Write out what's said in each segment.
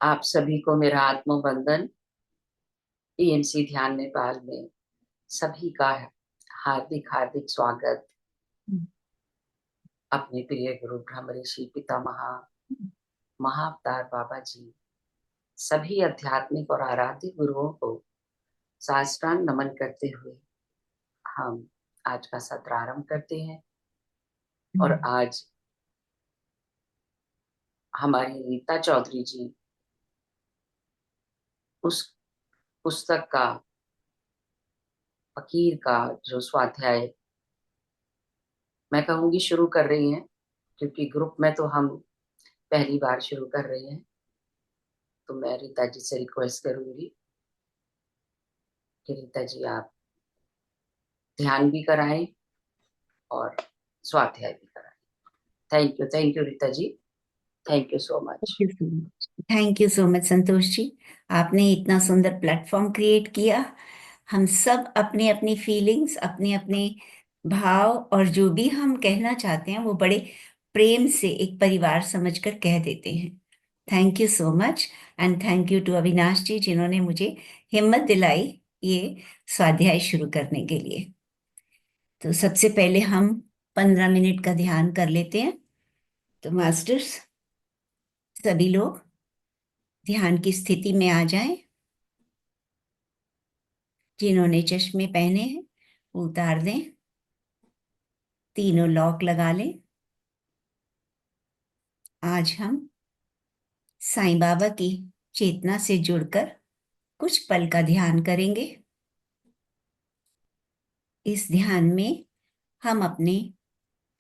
आप सभी को मेरा आत्मवंदन। ईएनसी ध्यान नेपाल में सभी का हार्दिक हार्दिक स्वागत। अपने प्रिय गुरु ब्रह्म ऋषि पितामह महाअवतार बाबा जी, सभी आध्यात्मिक और आराध्य गुरुओं को साष्टांग नमन करते हुए हम आज का सत्र आरंभ करते हैं। और आज हमारी रीता चौधरी जी उस पुस्तक का फकीर का जो स्वाध्याय मैं कहूँगी शुरू कर रही हैं, क्योंकि ग्रुप में तो हम पहली बार शुरू कर रहे हैं। तो मैं रीता जी से रिक्वेस्ट करूंगी कि रीता जी आप ध्यान भी कराएं और स्वाध्याय भी कराएं। Thank you Rita ji, thank you so much. Thank you so much Santosh ji. आपने इतना सुंदर प्लेटफॉर्म क्रिएट किया। हम सब अपनी अपनी फीलिंग्स, अपने अपने भाव और जो भी हम कहना चाहते हैं वो बड़े प्रेम से एक परिवार समझकर कह देते हैं। Thank you so much. And thank you too Avinash ji जिन्होंने मुझे हिम्मत दिलाई ये स्वाध्याय शुरू करने के लिए। तो सबसे पहले हम 15 मिनट का ध्यान कर लेते हैं। तो मास्टर्स, सभी लोग ध्यान की स्थिति में आ जाएं। जिन्होंने चश्मे पहने हैं वो उतार दें। तीनों लॉक लगा लें। आज हम साईं बाबा की चेतना से जुड़कर कुछ पल का ध्यान करेंगे। इस ध्यान में हम अपने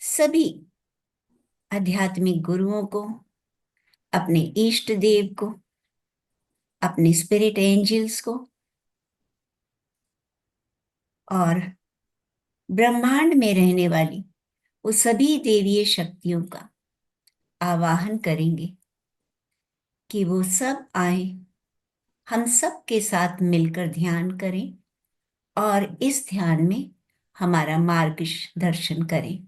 सभी आध्यात्मिक गुरुओं को, अपने इष्ट देव को, अपने स्पिरिट एंजल्स को और ब्रह्मांड में रहने वाली वो सभी देवीय शक्तियों का आवाहन करेंगे कि वो सब आए, हम सब के साथ मिलकर ध्यान करें और इस ध्यान में हमारा मार्गदर्शन करें।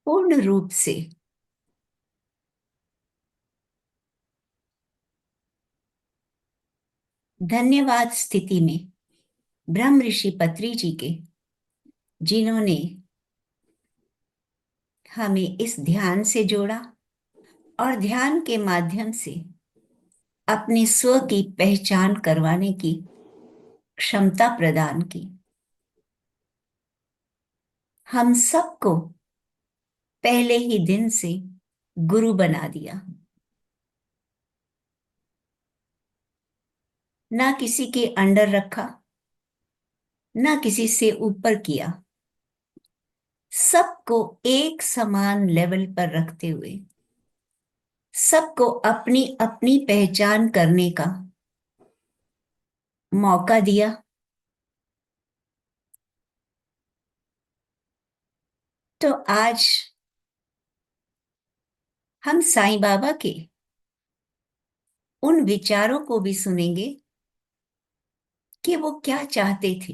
पूर्ण रूप से धन्यवाद स्थिति में ब्रह्म ऋषि पत्री जी के, जिन्होंने हमें इस ध्यान से जोड़ा और ध्यान के माध्यम से अपने स्व की पहचान करवाने की क्षमता प्रदान की। हम सबको पहले ही दिन से गुरु बना दिया। ना किसी के अंडर रखा, ना किसी से ऊपर किया। सबको एक समान लेवल पर रखते हुए सबको अपनी अपनी पहचान करने का मौका दिया। तो आज हम साईं बाबा के उन विचारों को भी सुनेंगे कि वो क्या चाहते थे,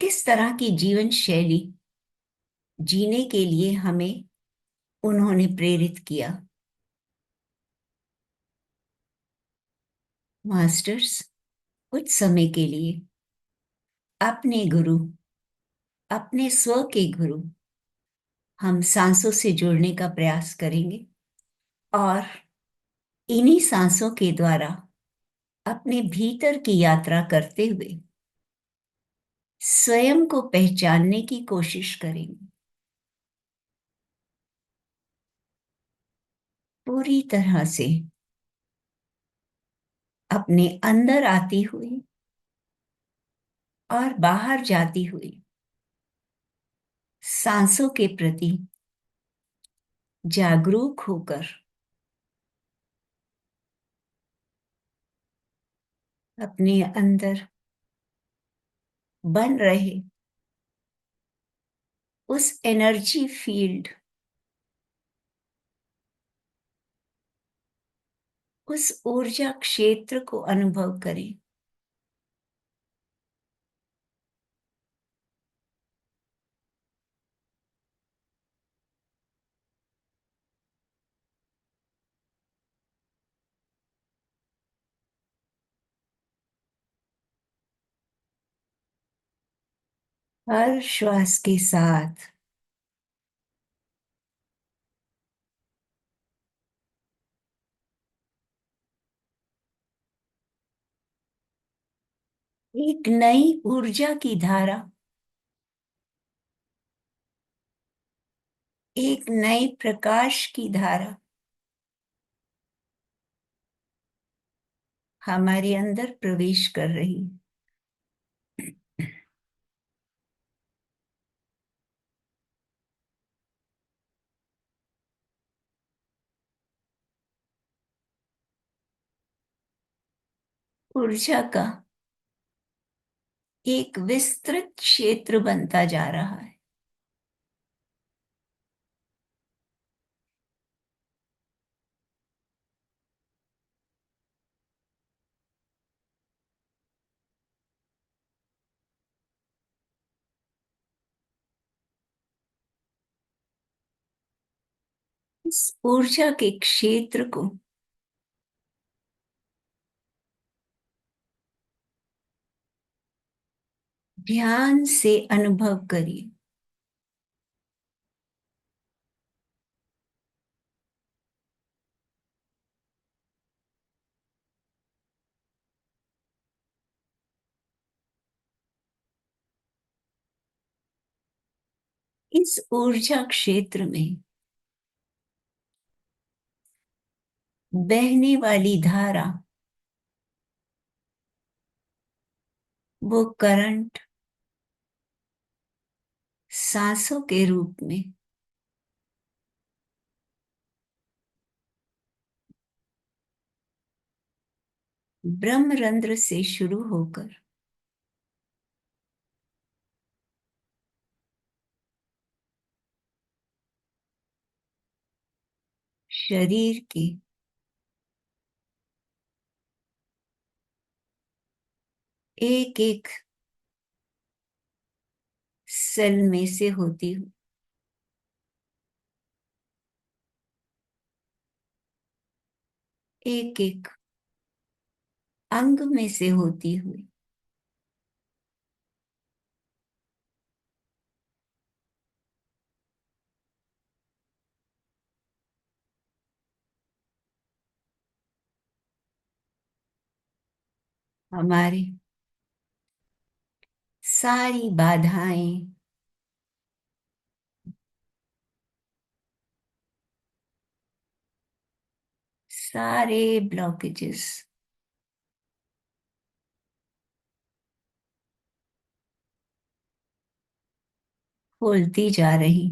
किस तरह की जीवन शैली जीने के लिए हमें उन्होंने प्रेरित किया। मास्टर्स, कुछ समय के लिए अपने गुरु, अपने स्व के गुरु, हम सांसों से जुड़ने का प्रयास करेंगे और इन्हीं सांसों के द्वारा अपने भीतर की यात्रा करते हुए स्वयं को पहचानने की कोशिश करेंगे। पूरी तरह से अपने अंदर आती हुई और बाहर जाती हुई सांसों के प्रति जागरूक होकर अपने अंदर बन रहे उस एनर्जी फील्ड, उस ऊर्जा क्षेत्र को अनुभव करें। हर श्वास के साथ एक नई ऊर्जा की धारा, एक नई प्रकाश की धारा हमारे अंदर प्रवेश कर रही है। ऊर्जा का एक विस्तृत क्षेत्र बनता जा रहा है। इस ऊर्जा के क्षेत्र को ध्यान से अनुभव करिए। इस ऊर्जा क्षेत्र में बहने वाली धारा, वो करंट सांसों के रूप में ब्रह्मरंध्र से शुरू होकर शरीर के एक एक सेल में से होती हुई, एक एक अंग में से होती हुई हमारी सारी बाधाएं, सारे ब्लॉकेजेस खोलती जा रही।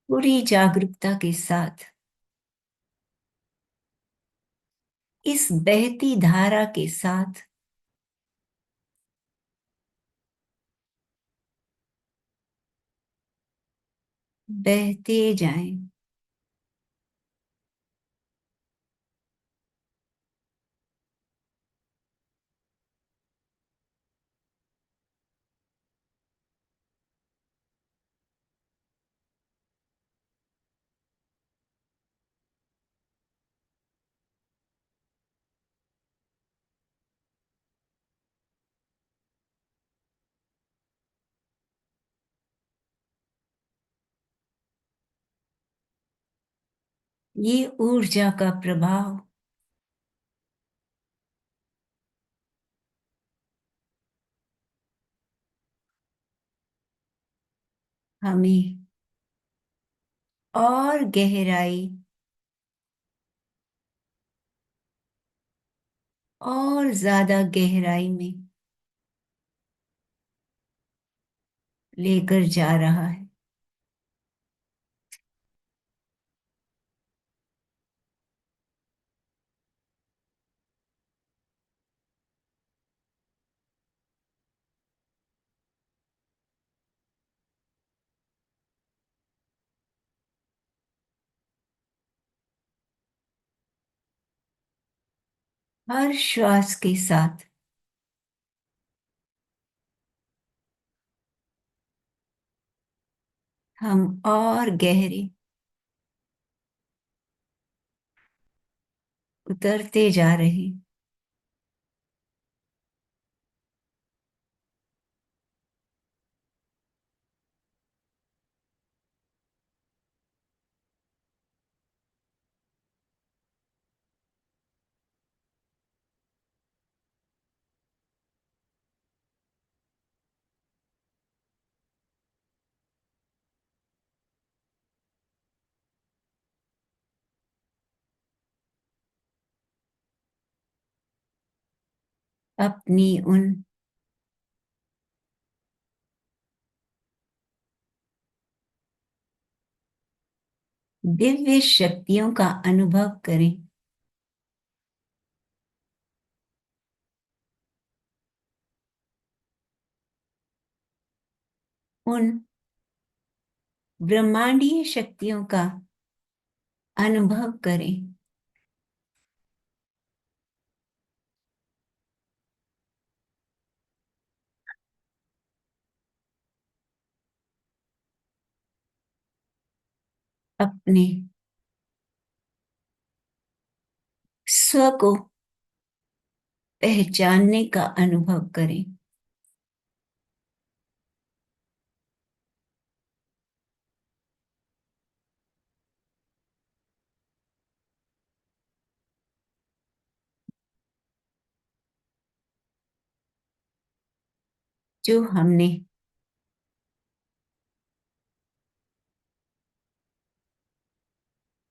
पूरी जागरूकता के साथ इस बहती धारा के साथ बहते जाएं। ये ऊर्जा का प्रभाव हमें और गहराई और ज्यादा गहराई में लेकर जा रहा है। हर श्वास के साथ हम और गहरे उतरते जा रहे हैं। अपनी उन दिव्य शक्तियों का अनुभव करें। उन ब्रह्मांडीय शक्तियों का अनुभव करें। अपने स्व को पहचानने का अनुभव करें। जो हमने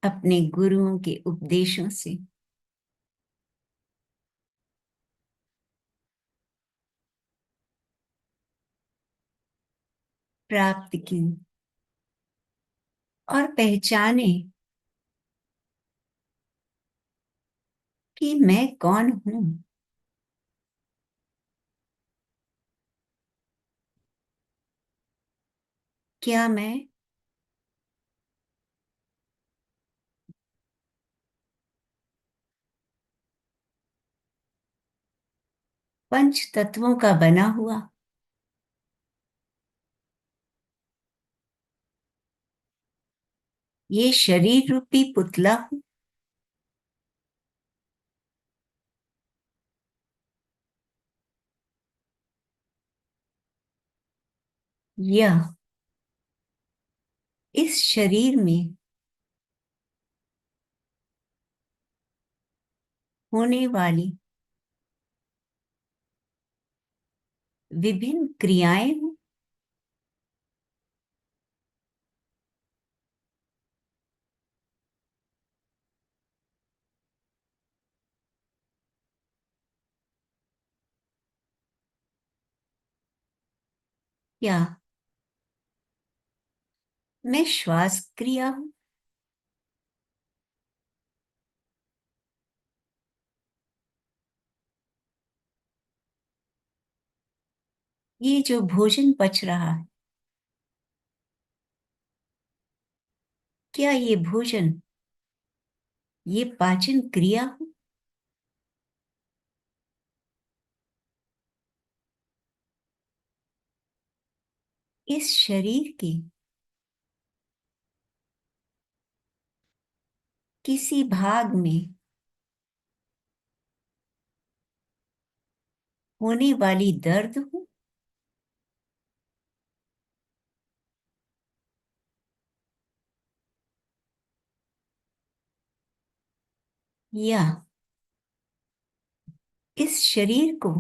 अपने गुरुओं के उपदेशों से प्राप्त की और पहचाने कि मैं कौन हूं। क्या मैं पंच तत्वों का बना हुआ ये शरीर रूपी पुतला हूं, या इस शरीर में होने वाली विभिन्न क्रियाएं हूं। या मैं श्वास क्रिया हूं। ये जो भोजन पच रहा है, क्या ये भोजन ये पाचन क्रिया हूं। इस शरीर के किसी भाग में होने वाली दर्द हूं। या इस शरीर को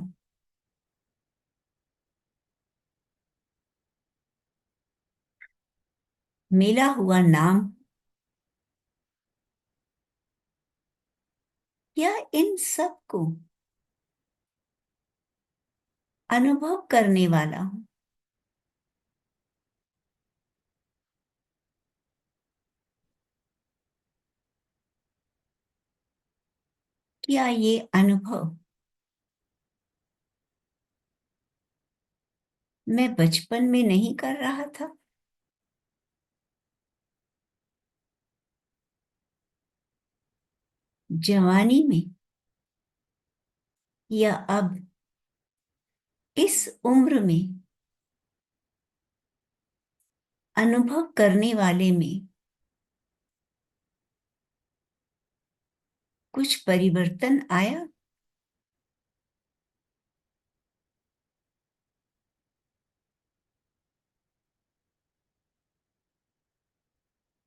मिला हुआ नाम, या इन सब को अनुभव करने वाला हूं। क्या ये अनुभव मैं बचपन में नहीं कर रहा था, जवानी में, या अब इस उम्र में अनुभव करने वाले में कुछ परिवर्तन आया?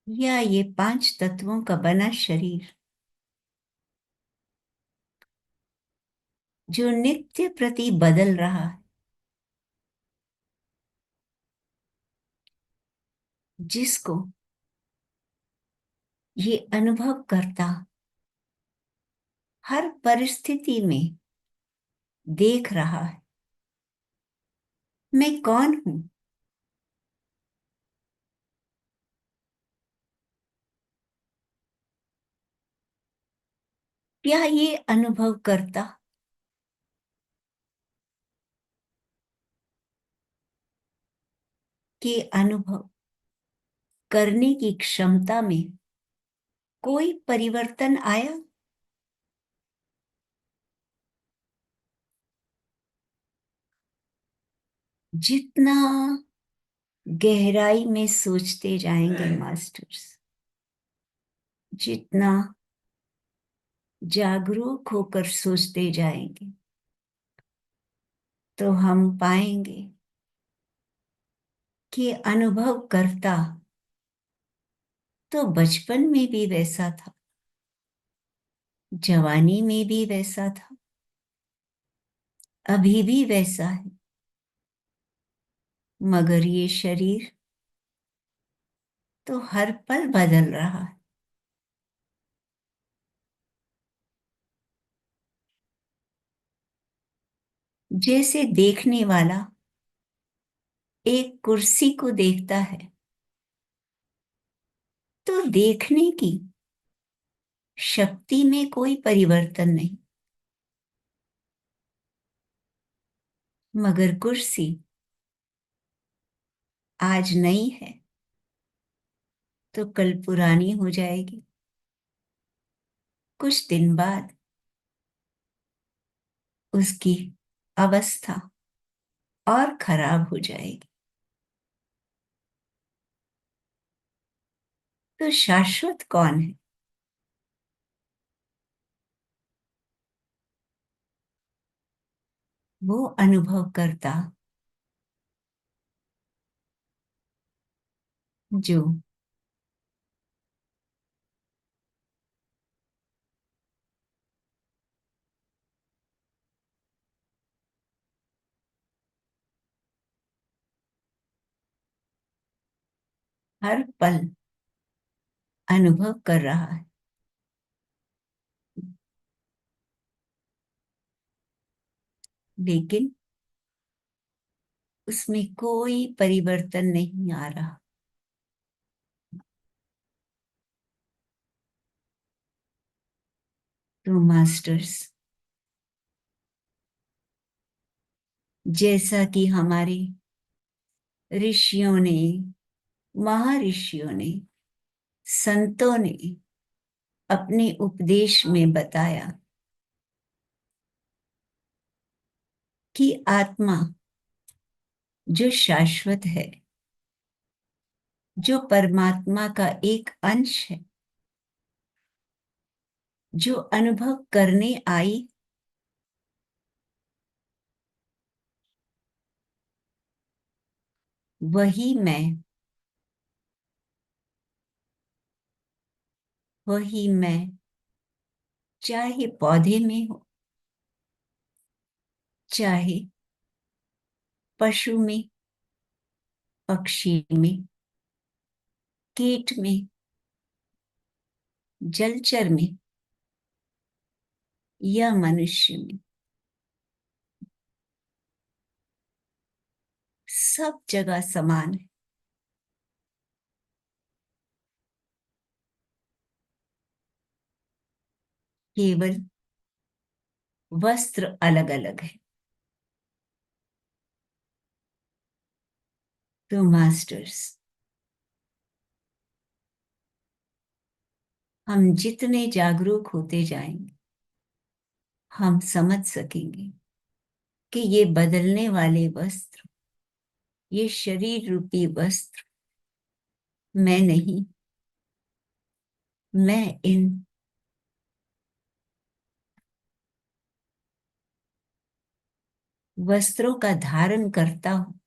या ये 5 तत्वों का बना शरीर जो नित्य प्रति बदल रहा है, जिसको ये अनुभव करता हर परिस्थिति में देख रहा है, मैं कौन हूं? क्या ये अनुभव करता कि अनुभव करने की क्षमता में कोई परिवर्तन आया? जितना गहराई में सोचते जाएंगे मास्टर्स, जितना जागरूक होकर सोचते जाएंगे, तो हम पाएंगे कि अनुभव करता तो बचपन में भी वैसा था, जवानी में भी वैसा था, अभी भी वैसा है, मगर ये शरीर तो हर पल बदल रहा है। जैसे देखने वाला एक कुर्सी को देखता है तो देखने की शक्ति में कोई परिवर्तन नहीं, मगर कुर्सी आज नई है तो कल पुरानी हो जाएगी, कुछ दिन बाद उसकी अवस्था और खराब हो जाएगी। तो शाश्वत कौन है? वो अनुभव करता जो हर पल अनुभव कर रहा है, लेकिन उसमें कोई परिवर्तन नहीं आ रहा। तो मास्टर्स, जैसा कि हमारे ऋषियों ने, महर्षियों ने, संतों ने अपने उपदेश में बताया कि आत्मा जो शाश्वत है, जो परमात्मा का एक अंश है, जो अनुभव करने आई, वही मैं, वही मैं, चाहे पौधे में हो, चाहे पशु में, पक्षी में, कीट में, जलचर में या मनुष्य में, सब जगह समान है। केवल वस्त्र अलग अलग है। तो मास्टर्स, हम जितने जागरूक होते जाएंगे, हम समझ सकेंगे कि ये बदलने वाले वस्त्र, ये शरीर रूपी वस्त्र मैं नहीं, मैं इन वस्त्रों का धारण करता हूँ।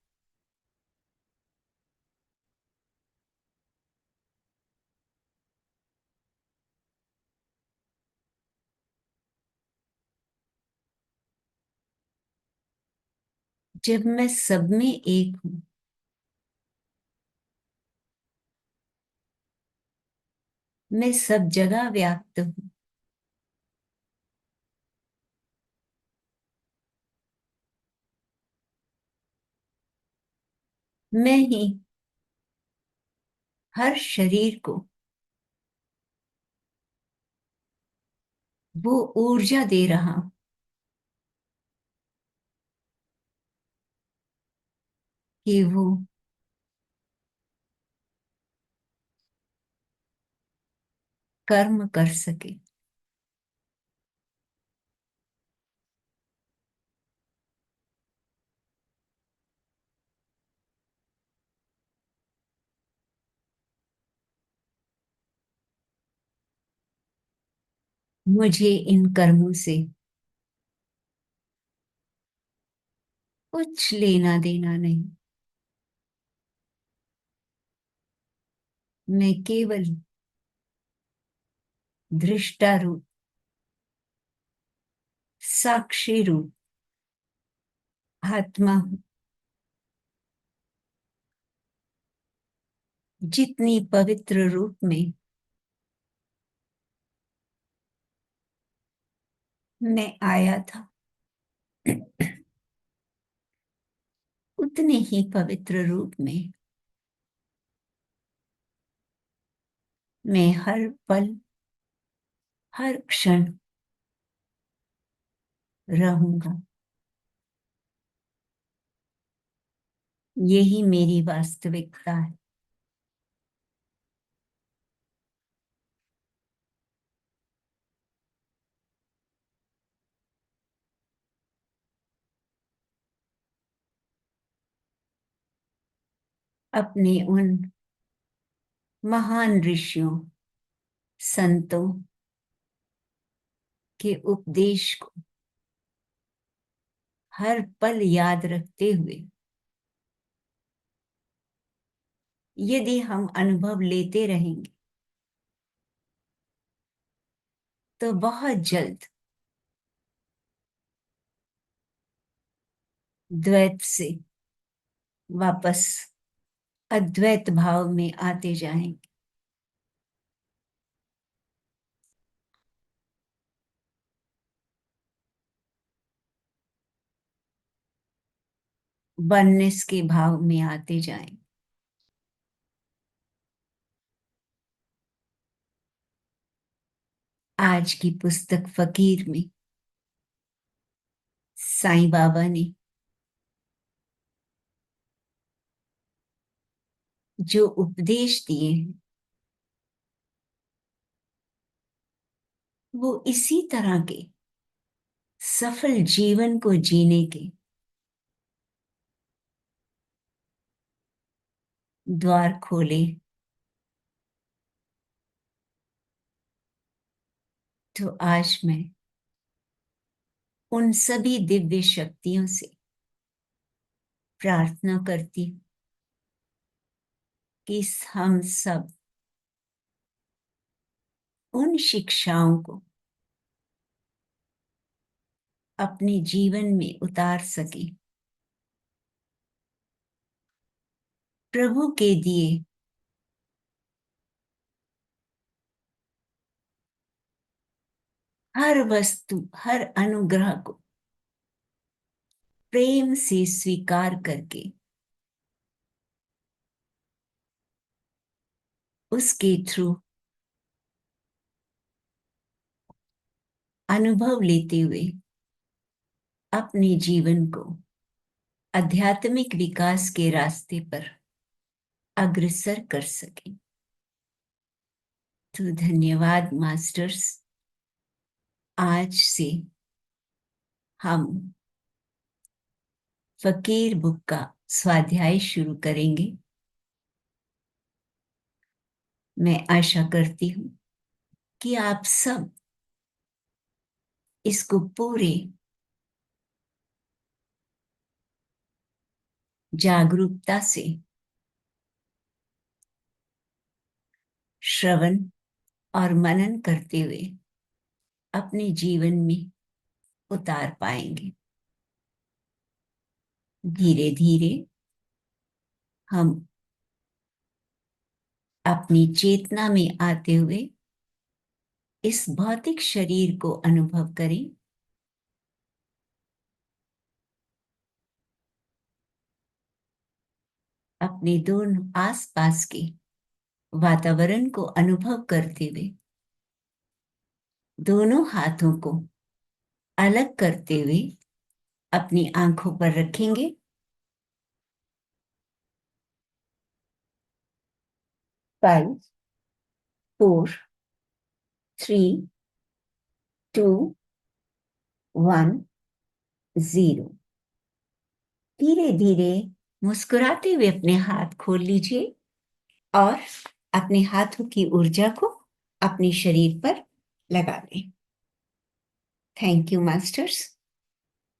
जब मैं सब में एक हूँ, मैं सब जगह व्याप्त हूँ। मैं ही हर शरीर को वो ऊर्जा दे रहा हूँ कि वो कर्म कर सके। मुझे इन कर्मों से कुछ लेना देना नहीं। मैं केवल दृष्टा रूप, साक्षी रूप आत्मा हूँ। जितनी पवित्र रूप में मैं आया था, उतने ही पवित्र रूप में मैं हर पल, हर क्षण रहूंगा। यही मेरी वास्तविकता है। अपने उन महान ऋषियों, संतों के उपदेश को हर पल याद रखते हुए, यदि हम अनुभव लेते रहेंगे तो बहुत जल्द द्वैत से वापस अद्वैत भाव में आते जाएंगे। वननेस के भाव में आते जाएंगे। आज की पुस्तक फकीर में साईं बाबा ने जो उपदेश दिए हैं, वो इसी तरह के सफल जीवन को जीने के द्वार खोले। तो आज मैं उन सभी दिव्य शक्तियों से प्रार्थना करती हूँ कि हम सब उन शिक्षाओं को अपने जीवन में उतार सके। प्रभु के दिए हर वस्तु, हर अनुग्रह को प्रेम से स्वीकार करके उसके थ्रू अनुभव लेते हुए अपने जीवन को आध्यात्मिक विकास के रास्ते पर अग्रसर कर सके। तो धन्यवाद मास्टर्स। आज से हम फकीर बुक का स्वाध्याय शुरू करेंगे। मैं आशा करती हूँ कि आप सब इसको पूरे जागरूकता से श्रवण और मनन करते हुए अपने जीवन में उतार पाएंगे। धीरे धीरे हम अपनी चेतना में आते हुए इस भौतिक शरीर को अनुभव करें। अपने दोनों आसपास के वातावरण को अनुभव करते हुए दोनों हाथों को अलग करते हुए अपनी आंखों पर रखेंगे। 5, 4, 3, 2, 1, 0। धीरे धीरे मुस्कुराते हुए अपने हाथ खोल लीजिए और अपने हाथों की ऊर्जा को अपने शरीर पर लगा लें। थैंक यू मास्टर्स,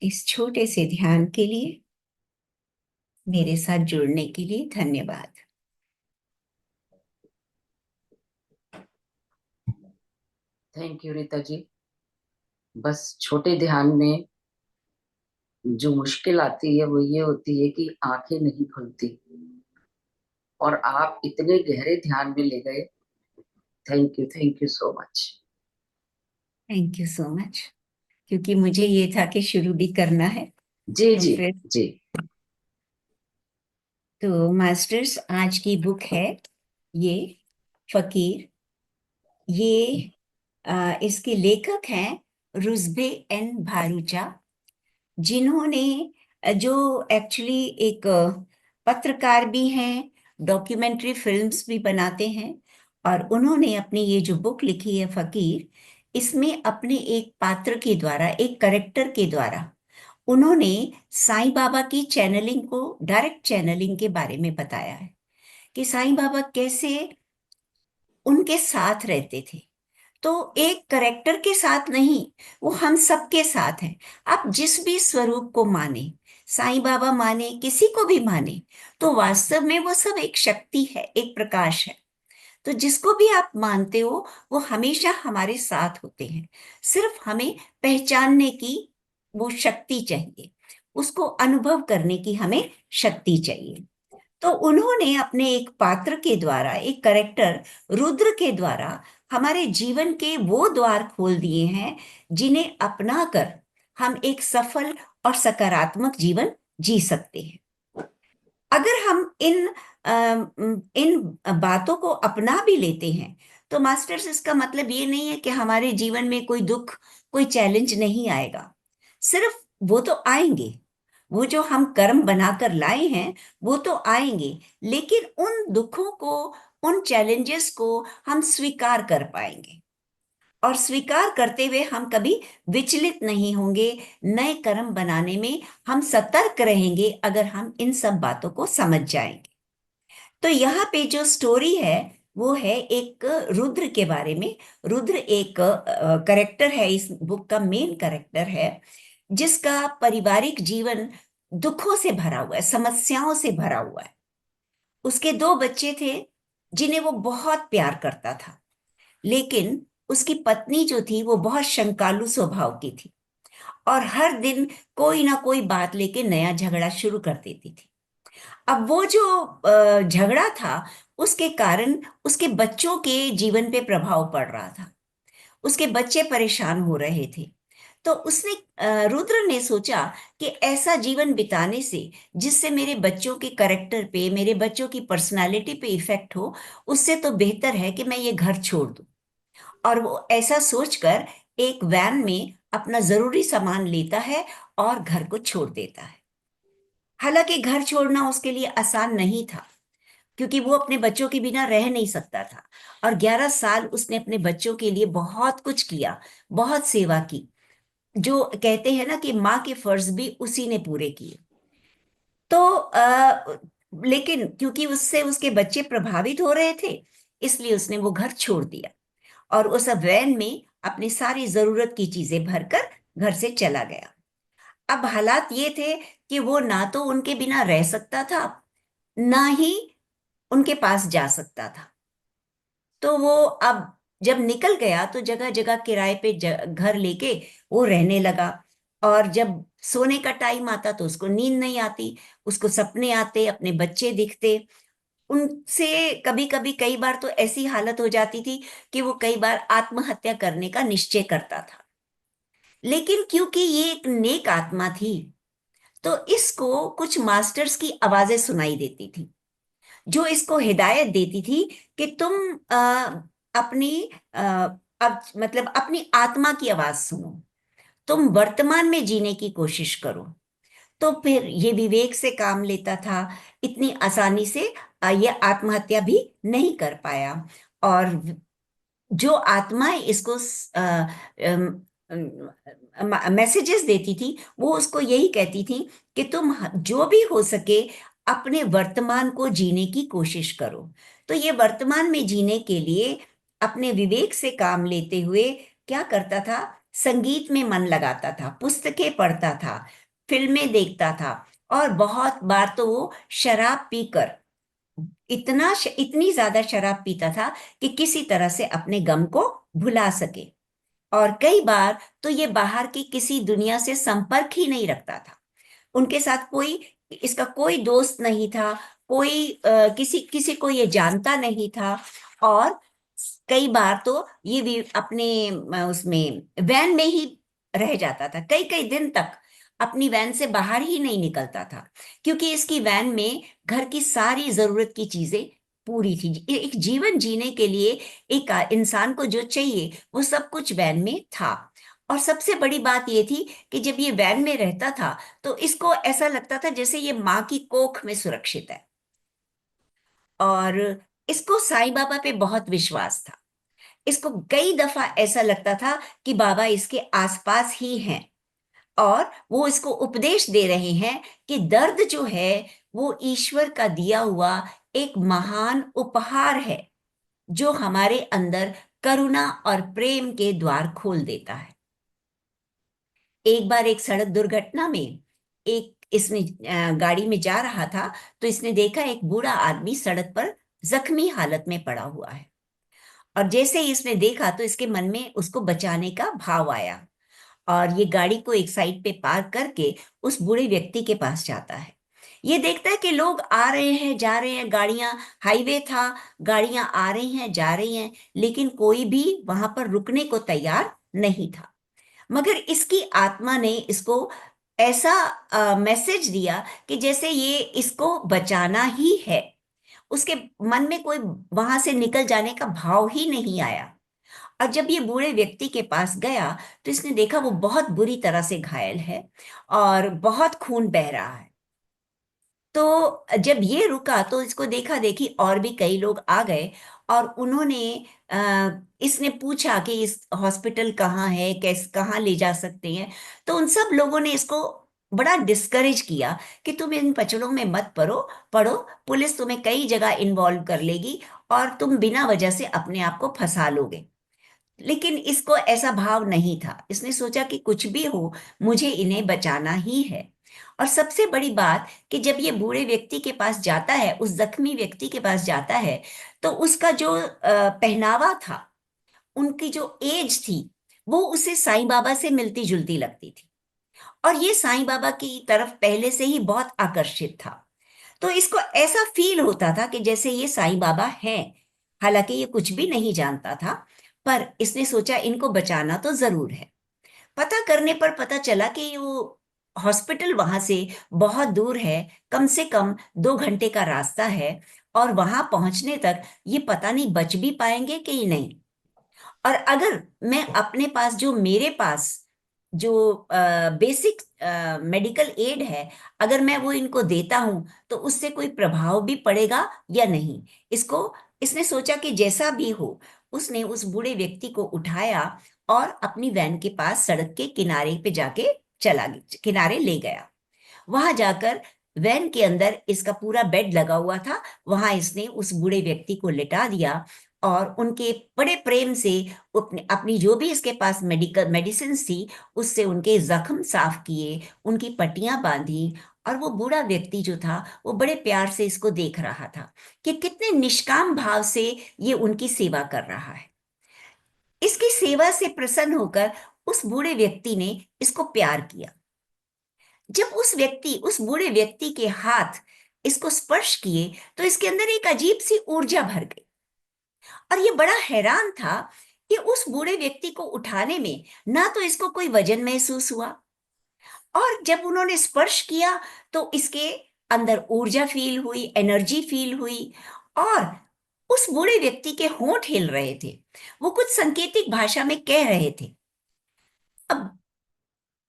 इस छोटे से ध्यान के लिए, मेरे साथ जुड़ने के लिए धन्यवाद। थैंक यू रीता जी। बस छोटे ध्यान में जो मुश्किल आती है वो ये होती है कि आंखें नहीं खुलती, और आप इतने गहरे ध्यान में ले गए। Thank you so much. Thank you so much, क्योंकि मुझे ये था कि शुरू भी करना है। जी तो जी फिर जी। तो मास्टर्स, आज की बुक है ये फकीर। ये इसके लेखक हैं रुज़बे एन भारूचा, जिन्होंने जो एक्चुअली एक पत्रकार भी हैं, डॉक्यूमेंट्री फिल्म्स भी बनाते हैं, और उन्होंने अपनी ये जो बुक लिखी है फकीर, इसमें अपने एक पात्र के द्वारा, एक करेक्टर के द्वारा उन्होंने साईं बाबा की चैनलिंग को, डायरेक्ट चैनलिंग के बारे में बताया है कि साईं बाबा कैसे उनके साथ रहते थे। तो एक करेक्टर के साथ नहीं, वो हम सबके साथ हैं। आप जिस भी स्वरूप को माने, साईं बाबा माने, किसी को भी माने, तो वास्तव में वो सब एक शक्ति है, एक प्रकाश है। तो जिसको भी आप मानते हो, वो हमेशा हमारे साथ होते हैं। सिर्फ हमें पहचानने की वो शक्ति चाहिए, उसको अनुभव करने की हमें शक्ति चाहिए। तो उन्होंने अपने एक पात्र के द्वारा, एक करेक्टर रुद्र के द्वारा, हमारे जीवन के वो द्वार खोल दिए हैं जिन्हें अपनाकर हम एक सफल और सकारात्मक जीवन जी सकते हैं। अगर हम इन बातों को अपना भी लेते हैं, तो मास्टर्स, इसका मतलब ये नहीं है कि हमारे जीवन में कोई दुख, कोई चैलेंज नहीं आएगा। सिर्फ वो तो आएंगे, वो जो हम कर्म बनाकर लाए हैं वो तो आएंगे, लेकिन उन दुखों को, उन चैलेंजेस को हम स्वीकार कर पाएंगे, और स्वीकार करते हुए हम कभी विचलित नहीं होंगे। नए कर्म बनाने में हम सतर्क रहेंगे अगर हम इन सब बातों को समझ जाएंगे। तो यहाँ पे जो स्टोरी है वो है एक रुद्र के बारे में। रुद्र एक करेक्टर है, इस बुक का मेन करेक्टर है, जिसका पारिवारिक जीवन दुखों से भरा हुआ है, समस्याओं से भरा हुआ है। उसके 2 बच्चे थे जिन्हें वो बहुत प्यार करता था, लेकिन उसकी पत्नी जो थी वो बहुत शंकालु स्वभाव की थी, और हर दिन कोई ना कोई बात लेके नया झगड़ा शुरू कर देती थी। अब वो जो झगड़ा था, उसके कारण उसके बच्चों के जीवन पे प्रभाव पड़ रहा था। उसके बच्चे परेशान हो रहे थे। तो उसने, रुद्र ने सोचा कि ऐसा जीवन बिताने से, जिससे मेरे बच्चों के करेक्टर पे, मेरे बच्चों की पर्सनालिटी पे इफेक्ट हो, उससे तो बेहतर है कि मैं ये घर छोड़ दूं। और वो ऐसा सोचकर एक वैन में अपना जरूरी सामान लेता है और घर को छोड़ देता है। हालांकि घर छोड़ना उसके लिए आसान नहीं था, क्योंकि वो अपने बच्चों के बिना रह नहीं सकता था, और 11 साल उसने अपने बच्चों के लिए बहुत कुछ किया, बहुत सेवा की। जो कहते हैं ना कि माँ के फर्ज भी उसी ने पूरे किए। तो लेकिन क्योंकि उससे उसके बच्चे प्रभावित हो रहे थे, इसलिए उसने वो घर छोड़ दिया और उस वैन में अपनी सारी जरूरत की चीजें भरकर घर से चला गया। अब हालात ये थे कि वो ना तो उनके बिना रह सकता था, ना ही उनके पास जा सकता था। तो वो अब जब निकल गया तो जगह जगह किराए पे घर लेके वो रहने लगा। और जब सोने का टाइम आता तो उसको नींद नहीं आती, उसको सपने आते, अपने बच्चे दिखते उनसे। कभी कभी कई बार तो ऐसी हालत हो जाती थी कि वो कई बार आत्महत्या करने का निश्चय करता था। लेकिन क्योंकि ये एक नेक आत्मा थी, तो इसको कुछ मास्टर्स की आवाजें सुनाई देती थी, जो इसको हिदायत देती थी कि तुम अपनी अ, अब मतलब अपनी आत्मा की आवाज सुनो, तुम वर्तमान में जीने की कोशिश करो। तो फिर ये विवेक से काम लेता था, इतनी आसानी से ये आत्महत्या भी नहीं कर पाया। और जो आत्माएं इसको मैसेजेस देती थी, वो उसको यही कहती थी कि तुम जो भी हो सके अपने वर्तमान को जीने की कोशिश करो। तो ये वर्तमान में जीने के लिए अपने विवेक से काम लेते हुए क्या करता था, संगीत में मन लगाता था, पुस्तकें पढ़ता था, फिल्में देखता था, और बहुत बार तो वो शराब पीकर इतनी ज्यादा शराब पीता था कि किसी तरह से अपने गम को भुला सके। और कई बार तो ये बाहर की किसी दुनिया से संपर्क ही नहीं रखता था, उनके साथ कोई, इसका कोई दोस्त नहीं था, कोई किसी किसी को ये जानता नहीं था। और कई बार तो ये भी अपने उसमें वैन में ही रह जाता था, कई कई दिन तक अपनी वैन से बाहर ही नहीं निकलता था, क्योंकि इसकी वैन में घर की सारी जरूरत की चीजें पूरी थी। एक जीवन जीने के लिए एक इंसान को जो चाहिए वो सब कुछ वैन में था। और सबसे बड़ी बात ये थी कि जब ये वैन में रहता था तो इसको ऐसा लगता था जैसे ये माँ की कोख में सुरक्षित है। और इसको साईं बाबा पे बहुत विश्वास था। इसको कई दफा ऐसा लगता था कि बाबा इसके आसपास ही हैं और वो इसको उपदेश दे रहे हैं कि दर्द जो है वो ईश्वर का दिया हुआ एक महान उपहार है, जो हमारे अंदर करुणा और प्रेम के द्वार खोल देता है। एक बार एक सड़क दुर्घटना में एक इसने गाड़ी में जा रहा था, तो इसने देखा एक बूढ़ा आदमी सड़क पर जख्मी हालत में पड़ा हुआ है। और जैसे ही इसने देखा तो इसके मन में उसको बचाने का भाव आया, और ये गाड़ी को एक साइड पे पार्क करके उस बूढ़े व्यक्ति के पास जाता है। ये देखता है कि लोग आ रहे हैं जा रहे हैं, गाड़ियां, हाईवे था, गाड़ियां आ रही हैं जा रही हैं, लेकिन कोई भी वहां पर रुकने को तैयार नहीं था। मगर इसकी आत्मा ने इसको ऐसा मैसेज दिया कि जैसे ये इसको बचाना ही है। उसके मन में कोई वहां से निकल जाने का भाव ही नहीं आया। और जब ये बूढ़े व्यक्ति के पास गया तो इसने देखा वो बहुत बुरी तरह से घायल है और बहुत खून बह रहा है। तो जब ये रुका तो इसको देखा देखी और भी कई लोग आ गए, और उन्होंने इसने पूछा कि इस हॉस्पिटल कहाँ है, कैस कहाँ ले जा सकते हैं। तो उन सब लोगों ने इसको बड़ा डिस्करेज किया कि तुम इन पचड़ों में मत पड़ो पड़ो, पुलिस तुम्हें कई जगह इन्वॉल्व कर लेगी और तुम बिना वजह से अपने आप को फंसा लोगे। लेकिन इसको ऐसा भाव नहीं था, इसने सोचा कि कुछ भी हो मुझे इन्हें बचाना ही है। और सबसे बड़ी बात कि जब ये बूढ़े व्यक्ति के पास जाता है, उस जख्मी व्यक्ति के पास जाता है, तो उसका जो पहनावा था, उनकी जो एज थी, वो उसे साईं बाबा से मिलती जुलती लगती थी। और ये साईं बाबा की तरफ पहले से ही बहुत आकर्षित था। तो इसको ऐसा फील होता था कि जैसे ये साईं बाबा हैं। हालांकि ये कुछ भी नहीं जानता था, पर इसने सोचा इनको बचाना तो जरूर है। पता करने पर पता चला कि वो हॉस्पिटल वहां से बहुत दूर है, कम से कम 2 घंटे का रास्ता है। और वहां पहुंचने तक ये पता नहीं बच भी पाएंगे कि नहीं। और अगर मैं अपने पास, जो मेरे पास जो बेसिक मेडिकल एड है, अगर मैं वो इनको देता हूं तो उससे कोई प्रभाव भी पड़ेगा या नहीं। इसको इसने सोचा कि जैसा भी हो, उसने उस बूढ़े व्यक्ति को उठाया और अपनी वैन के पास सड़क के किनारे पे जाके किनारे ले गया। वहां जाकर वैन के अंदर इसका पूरा बेड लगा हुआ था, वहां इसने उस बूढ़े व्यक्ति को लिटा दिया और उनके बड़े प्रेम से अपनी जो भी इसके पास मेडिकल मेडिसिन थी उससे उनके जख्म साफ किए, उनकी पट्टियां बांधी। और वो बूढ़ा व्यक्ति जो था वो बड़े प्यार से इसको देख रहा था कि कितने निष्काम भाव से ये उनकी सेवा कर रहा है। इसकी सेवा से प्रसन्न होकर उस बूढ़े व्यक्ति ने इसको प्यार किया। जब उस बूढ़े व्यक्ति के हाथ इसको स्पर्श किए तो इसके अंदर एक अजीब सी ऊर्जा भर गई। और ये बड़ा हैरान था कि उस बूढ़े व्यक्ति को उठाने में ना तो इसको कोई वजन महसूस हुआ, और जब उन्होंने स्पर्श किया तो इसके अंदर ऊर्जा फील हुई, एनर्जी फील हुई। और उस बूढ़े व्यक्ति के होंठ हिल रहे थे, वो कुछ सांकेतिक भाषा में कह रहे थे। अब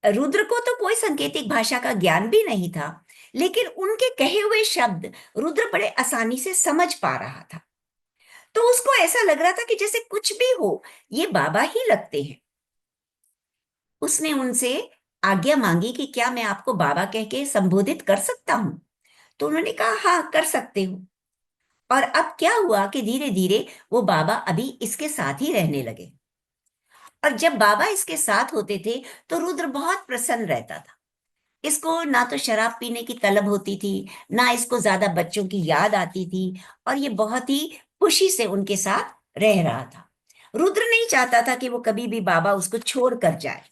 रुद्र को तो कोई सांकेतिक भाषा का ज्ञान भी नहीं था, लेकिन उनके कहे हुए शब्द रुद्र बड़े आसानी से समझ पा रहा था। तो उसको ऐसा लग रहा था कि जैसे कुछ भी हो, ये बाबा ही लगते हैं। उसने उनसे आज्ञा मांगी कि क्या मैं आपको बाबा कह के संबोधित कर सकता हूं? तो उन्होंने कहा हाँ, कर सकते हो। और अब क्या हुआ कि धीरे धीरे वो बाबा अभी इसके साथ ही रहने लगे। और जब बाबा इसके साथ होते थे तो रुद्र बहुत प्रसन्न रहता था। इसको ना तो शराब पीने की तलब होती थी, ना इसको ज्यादा बच्चों की याद आती थी, और ये बहुत ही खुशी से उनके साथ रह रहा था। रुद्र नहीं चाहता था कि वो कभी भी बाबा उसको छोड़ कर जाए।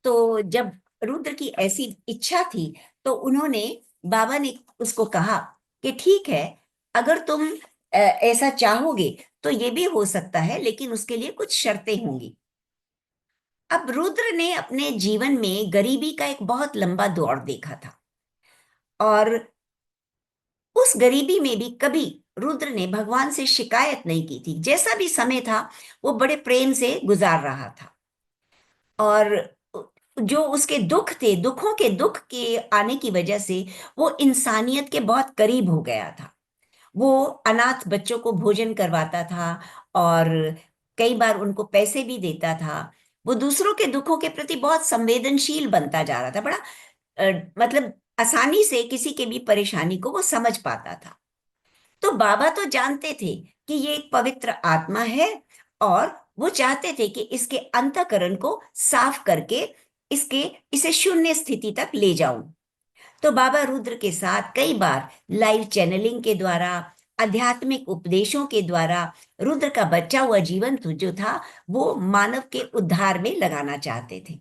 तो जब रुद्र की ऐसी इच्छा थी तो उन्होंने बाबा ने उसको कहा कि ठीक है, अगर तुम ऐसा चाहोगे तो ये भी हो सकता है, लेकिन उसके लिए कुछ शर्तें होंगी। अब रुद्र ने अपने जीवन में गरीबी का एक बहुत लंबा दौर देखा था, और उस गरीबी में भी कभी रुद्र ने भगवान से शिकायत नहीं की थी। जैसा भी समय था वो बड़े प्रेम से गुजार रहा था। और जो उसके दुख थे, दुखों के दुख के आने की वजह से वो इंसानियत के बहुत करीब हो गया था। वो अनाथ बच्चों को भोजन करवाता था, और कई बार उनको पैसे भी देता था। वो दूसरों के दुखों के प्रति बहुत संवेदनशील बनता जा रहा था। बड़ा मतलब आसानी से किसी के भी परेशानी को वो समझ पाता था। तो बाबा तो जानते थे कि ये एक पवित्र आत्मा है, और वो चाहते थे कि इसके अंतःकरण को साफ करके इसके इसे शून्य स्थिति तक ले जाऊं। तो बाबा रुद्र के साथ कई बार लाइव चैनलिंग के द्वारा, आध्यात्मिक उपदेशों के द्वारा रुद्र का बचा हुआ जीवन जो था वो मानव के उद्धार में लगाना चाहते थे।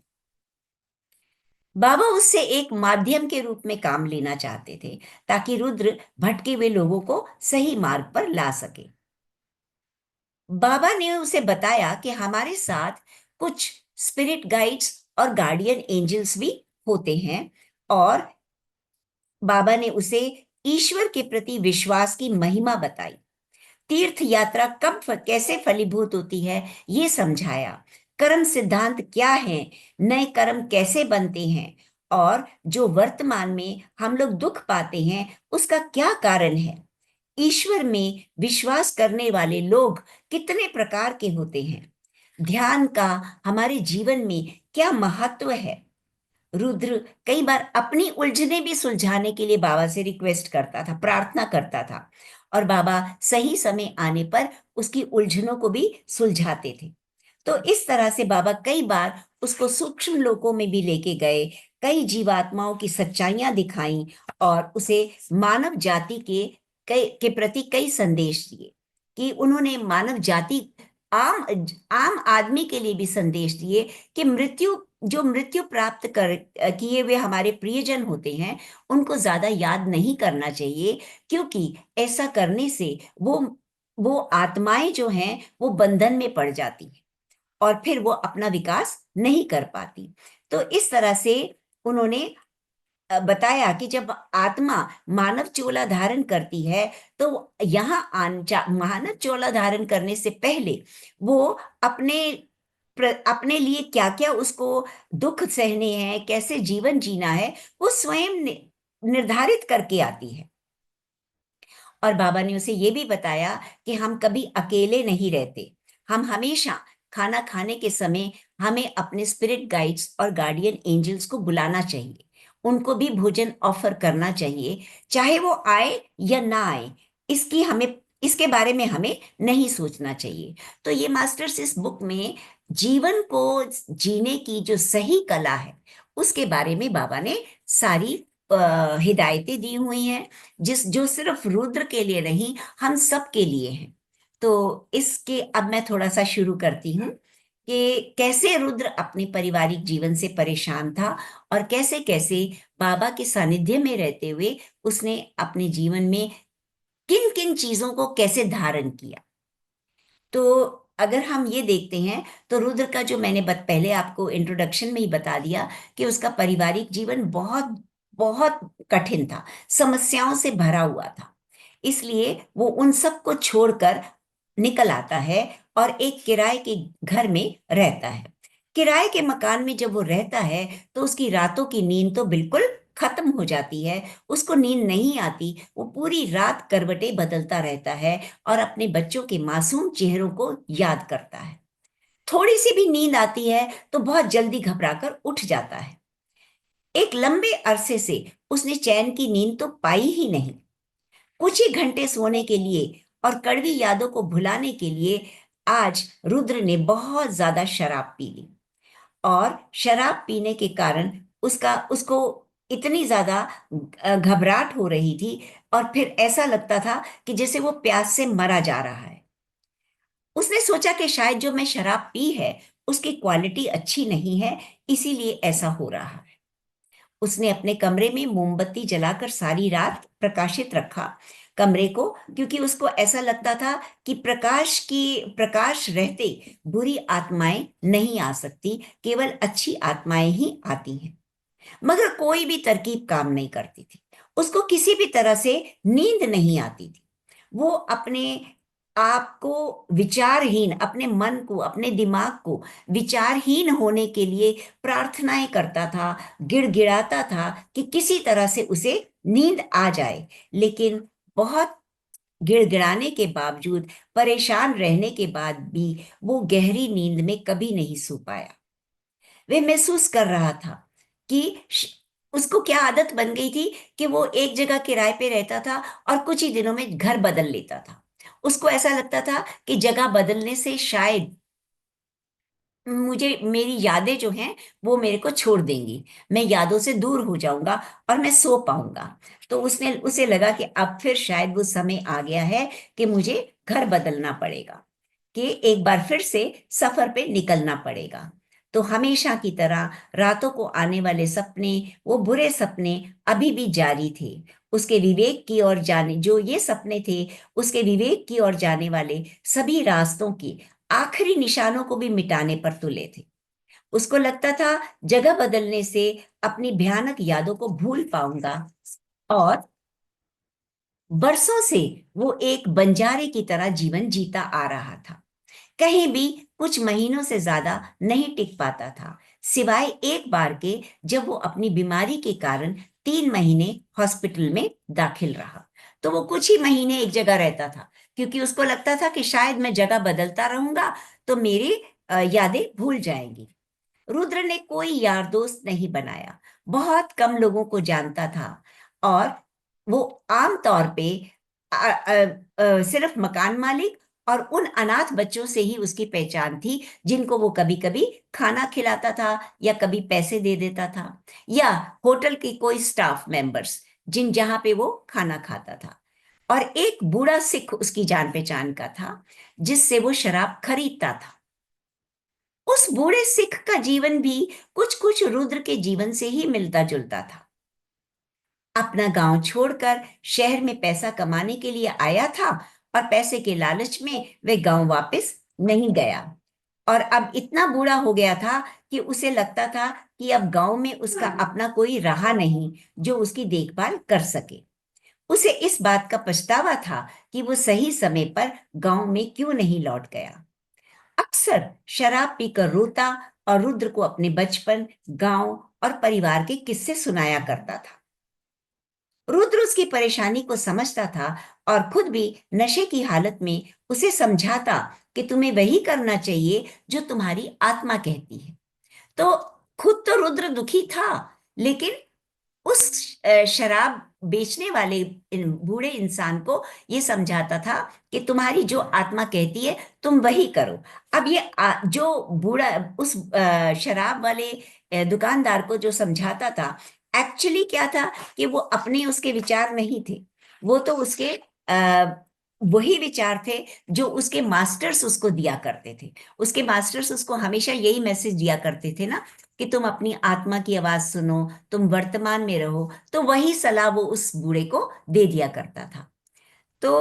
बाबा उससे एक माध्यम के रूप में काम लेना चाहते थे, ताकि रुद्र भटके हुए लोगों को सही मार्ग पर ला सके। बाबा ने उसे बताया कि हमारे साथ कुछ स्पिरिट गाइड्स और गार्डियन एंजल्स भी होते हैं, और बाबा ने उसे ईश्वर के प्रति विश्वास की महिमा बताई, तीर्थ यात्रा कैसे फलीभूत होती है ये समझाया, कर्म सिद्धांत क्या है, नए कर्म कैसे बनते हैं, और जो वर्तमान में हम लोग दुख पाते हैं उसका क्या कारण है, ईश्वर में विश्वास करने वाले लोग कितने प्रकार के होते हैं, ध्यान का हमारे जीवन में क्या महत्व है। रुद्र कई बार अपनी उलझने भी सुलझाने के लिए बाबा से रिक्वेस्ट करता था, प्रार्थना करता था, और बाबा सही समय आने पर उसकी उलझनों को भी सुलझाते थे। तो इस तरह से बाबा कई बार उसको सूक्ष्म लोकों में भी लेके गए, कई जीवात्माओं की सच्चाइयां दिखाई, और उसे मानव जाति के प्रति कई संदेश दिए, कि उन्होंने मानव जाति, आम आम आदमी के लिए भी संदेश दिए कि मृत्यु प्राप्त कर किए हुए हमारे प्रियजन होते हैं उनको ज्यादा याद नहीं करना चाहिए, क्योंकि ऐसा करने से वो आत्माएं जो हैं वो बंधन में पड़ जाती हैं, और फिर वो अपना विकास नहीं कर पाती। तो इस तरह से उन्होंने बताया कि जब आत्मा मानव चोला धारण करती है तो मानव चोला धारण करने से पहले वो अपने अपने लिए क्या क्या उसको दुख सहने हैं, कैसे जीवन जीना है, वो स्वयं निर्धारित करके आती है। और बाबा ने उसे ये भी बताया कि हम कभी अकेले नहीं रहते, हम हमेशा खाना खाने के समय हमें अपने स्पिरिट गाइड्स और गार्डियन एंजल्स को बुलाना चाहिए, उनको भी भोजन ऑफर करना चाहिए, चाहे वो आए या ना आए। इसकी हमें इसके बारे में हमें नहीं सोचना चाहिए। तो ये मास्टर्स इस बुक में जीवन को जीने की जो सही कला है उसके बारे में बाबा ने सारी हिदायतें दी हुई हैं, जो सिर्फ रुद्र के लिए नहीं, हम सब के लिए हैं। तो इसके अब मैं थोड़ा सा शुरू करती हूँ कि कैसे रुद्र अपने पारिवारिक जीवन से परेशान था और कैसे कैसे बाबा के सानिध्य में रहते हुए उसने अपने जीवन में किन किन चीजों को कैसे धारण किया। तो अगर हम ये देखते हैं तो रुद्र का जो मैंने पहले आपको इंट्रोडक्शन में ही बता दिया कि उसका पारिवारिक जीवन बहुत बहुत कठिन था, समस्याओं से भरा हुआ था। इसलिए वो उन सब को छोड़कर निकल आता है और एक किराए के घर में रहता है। किराए के मकान में जब वो रहता है तो उसकी रातों की नींद तो बिल्कुल खत्म हो जाती है। उसको नींद नहीं आती, वो पूरी रात करवटें बदलता रहता है और अपने बच्चों के मासूम चेहरों को याद करता है। थोड़ी सी भी नींद आती है तो बहुत जल्दी घबराकर उठ जाता है। एक लंबे अरसे से उसने चैन की नींद तो पाई ही नहीं। कुछ ही घंटे सोने के लिए और कड़वी यादों को भुलाने के लिए आज रुद्र ने बहुत ज्यादा शराब पी ली। और शराब पीने के कारण उसका उसको इतनी ज्यादा घबराहट हो रही थी और फिर ऐसा लगता था कि जैसे वो प्यास से मरा जा रहा है। उसने सोचा कि शायद जो मैं शराब पी है उसकी क्वालिटी अच्छी नहीं है, इसीलिए ऐसा हो रहा है। उसने अपने कमरे में मोमबत्ती जलाकर सारी रात प्रकाशित रखा कमरे को, क्योंकि उसको ऐसा लगता था कि प्रकाश रहते बुरी आत्माएं नहीं आ सकती, केवल अच्छी आत्माएं ही आती हैं। मगर कोई भी तरकीब काम नहीं करती थी। उसको किसी भी तरह से नींद नहीं आती थी। वो अपने आप को विचारहीन, अपने मन को, अपने दिमाग को विचारहीन होने के लिए प्रार्थनाएं करता था, गिड़गिड़ाता था कि किसी तरह से उसे नींद आ जाए। लेकिन बहुत गिड़गिड़ाने के बावजूद, परेशान रहने के बाद भी वो गहरी नींद में कभी नहीं सो पाया। वे महसूस कर रहा था कि उसको क्या आदत बन गई थी कि वो एक जगह किराए पे रहता था और कुछ ही दिनों में घर बदल लेता था। उसको ऐसा लगता था कि जगह बदलने से शायद मुझे मेरी यादें जो हैं वो मेरे को छोड़ देंगी, मैं यादों से दूर हो जाऊंगा और मैं सो पाऊंगा। तो उसने उसे लगा कि अब फिर शायद वो समय आ गया है कि मुझे घर बदलना पड़ेगा, कि एक बार फिर से सफर पे निकलना पड़ेगा। तो हमेशा की तरह रातों को आने वाले सपने, वो बुरे सपने अभी भी जारी थे। उसके विवेक की ओर जाने जो ये सपने थे, उसके विवेक की ओर जाने वाले सभी रास्तों की आखिरी निशानों को भी मिटाने पर तुले थे। उसको लगता था जगह बदलने से अपनी भयानक यादों को भूल पाऊंगा, और बरसों से वो एक बंजारे की तरह जीवन जीता आ रहा था। कहीं भी कुछ महीनों से ज्यादा नहीं टिक पाता था, सिवाय एक बार के जब वो अपनी बीमारी के कारण 3 महीने हॉस्पिटल में दाखिल रहा। तो वो कुछ ही महीने एक जगह रहता था, क्योंकि उसको लगता था कि शायद मैं जगह बदलता रहूंगा तो मेरी यादें भूल जाएंगी। रुद्र ने कोई यार दोस्त नहीं बनाया, बहुत कम लोगों को जानता था, और वो आम तौर पे सिर्फ मकान मालिक और उन अनाथ बच्चों से ही उसकी पहचान थी, जिनको वो कभी कभी खाना खिलाता था या कभी पैसे दे देता था, या होटल के कोई स्टाफ मेंबर्स जहां पे वो खाना खाता था। और एक बूढ़ा सिख उसकी जान पहचान का था, जिससे वो शराब खरीदता था। उस बूढ़े सिख का जीवन भी कुछ कुछ रुद्र के जीवन से ही मिलता जुलता था। अपना गांव छोड़कर शहर में पैसा कमाने के लिए आया था, और पैसे के लालच में वे गांव वापस नहीं गया। और अब इतना बूढ़ा हो गया था कि उसे लगता था कि अब गांव में उसका अपना कोई रहा नहीं जो उसकी देखभाल कर सके। उसे इस बात का पछतावा था कि वो सही समय पर गांव में क्यों नहीं लौट गया। अक्सर शराब पीकर रोता और रुद्र को अपने बचपन, गांव और परिवार के किस्से सुनाया करता था। रुद्र उसकी परेशानी को समझता था और खुद भी नशे की हालत में उसे समझाता कि तुम्हें वही करना चाहिए जो तुम्हारी आत्मा कहती है। तो खुद तो रुद्र दुखी था, लेकिन उस शराब बेचने वाले बूढ़े इंसान को ये समझाता था कि तुम्हारी जो आत्मा कहती है तुम वही करो। अब ये जो बूढ़ा उस शराब वाले दुकानदार को जो समझाता था, एक्चुअली क्या था कि वो अपने उसके विचार नहीं थे, वो तो उसके वही विचार थे जो उसके मास्टर्स उसको दिया करते थे। उसके मास्टर्स उसको हमेशा यही मैसेज दिया करते थे ना, कि तुम अपनी आत्मा की आवाज सुनो, तुम वर्तमान में रहो। तो वही सलाह वो उस बूढ़े को दे दिया करता था। तो